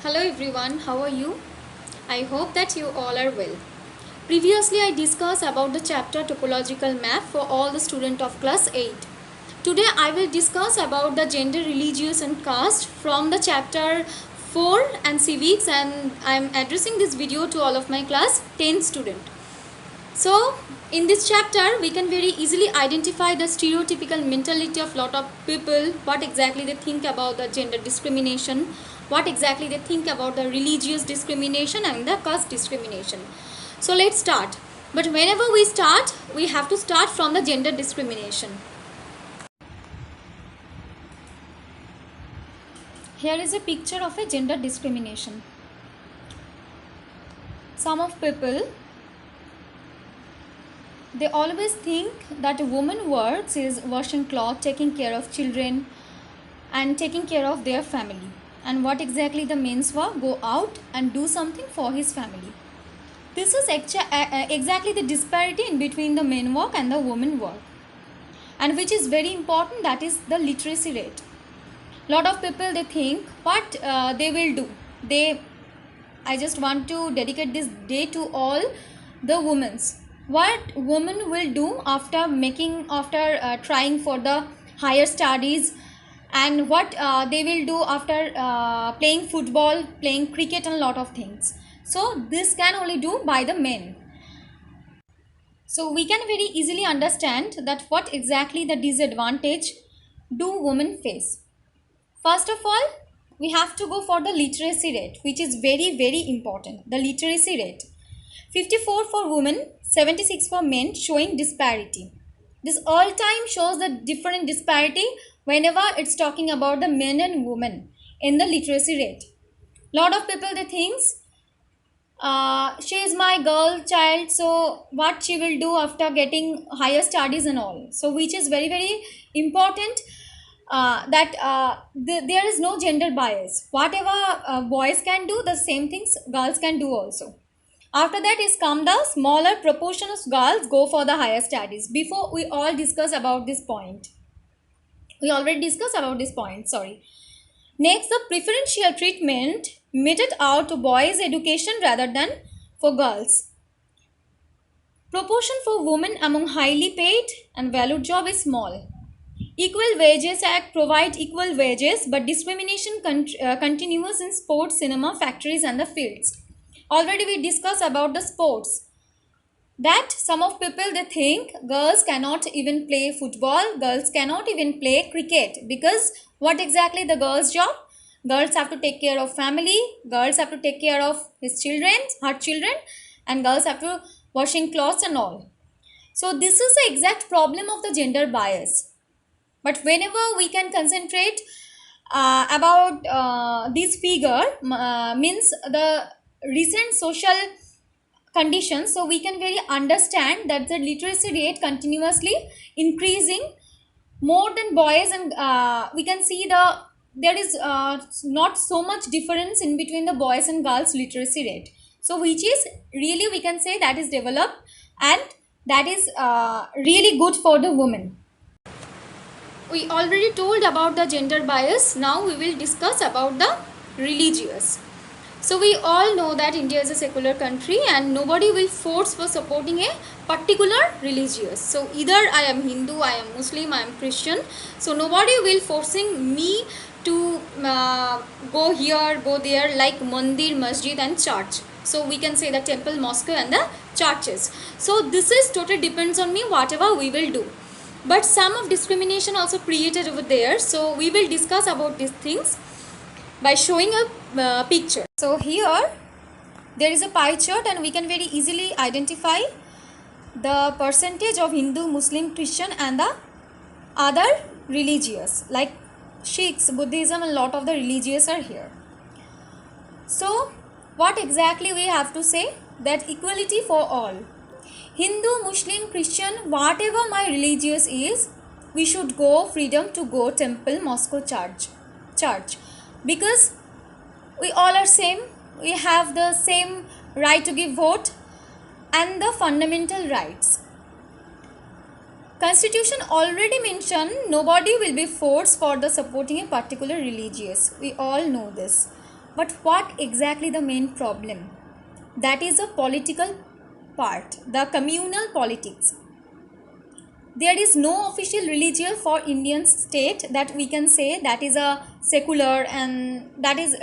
Hello everyone, how are you? I hope that you all are well. Previously I discussed about the chapter topological map for all the students of class 8. Today I will discuss about the gender, religious and caste from the chapter 4 and civics, and I am addressing this video to all of my class 10 students. So in this chapter we can very easily identify the stereotypical mentality of lot of people, what exactly they think about the gender discrimination, what exactly they think about the religious discrimination and the caste discrimination. So let's start. But whenever we start, we have to start from the gender discrimination. Here is a picture of a gender discrimination. Some of people, they always think that a woman works is washing clothes, taking care of children and taking care of their family. And what exactly the men's work? Go out and do something for his family. This is exactly the disparity in between the men work and the women work. And which is very important, that is the literacy rate. Lot of people, they think what they will do. I just want to dedicate this day to all the women's. What women will do after trying for the higher studies, and what they will do after playing football, playing cricket and a lot of things. So this can only do by the men. So we can very easily understand that what exactly the disadvantage do women face. First of all, we have to go for the literacy rate, which is very important. The literacy rate, 54 for women, 76 for men, showing disparity. This all time shows the different disparity whenever it's talking about the men and women in the literacy rate. Lot of people, they think she is my girl child, so what she will do after getting higher studies and all. So which is very important, that there is no gender bias. Whatever boys can do, the same things girls can do also. After that is come the smaller proportion of girls go for the higher studies. Before we all discuss about this point. We already discussed about this point, sorry. Next, the preferential treatment meted out to boys' education rather than for girls. Proportion for women among highly paid and valued job is small. Equal Wages Act provide equal wages, but discrimination continues in sports, cinema, factories and the fields. Already we discussed about the sports. That some of people, they think girls cannot even play football, girls cannot even play cricket, because what exactly the girls' job? Girls have to take care of family, girls have to take care of her children, and girls have to washing clothes and all. So this is the exact problem of the gender bias. But whenever we can concentrate about this figure, means the recent social conditions, so we can very understand that the literacy rate continuously increasing more than boys, and we can see there is not so much difference in between the boys and girls literacy rate. So which is really, we can say, that is developed, and that is really good for the women. We already told about the gender bias. Now we will discuss about the religious. So we all know that India is a secular country and nobody will force for supporting a particular religious. So either I am Hindu, I am Muslim, I am Christian. So nobody will forcing me to go here, go there, like mandir, masjid and church. So we can say the temple, mosque and the churches. So this is totally depends on me, whatever we will do. But some of discrimination also created over there. So we will discuss about these things by showing a picture. So here there is a pie chart and we can very easily identify the percentage of Hindu, Muslim, Christian and the other religious like Sikhs, Buddhism, and lot of the religious are here. So what exactly we have to say? That equality for all. Hindu, Muslim, Christian, whatever my religious is, we should go freedom to go temple, mosque, church. Because we all are same, we have the same right to give vote and the fundamental rights. Constitution already mentioned nobody will be forced for the supporting a particular religious. We all know this. But what exactly the main problem? That is a political part, the communal politics. There is no official religion for Indian state that we can say that is a secular and that is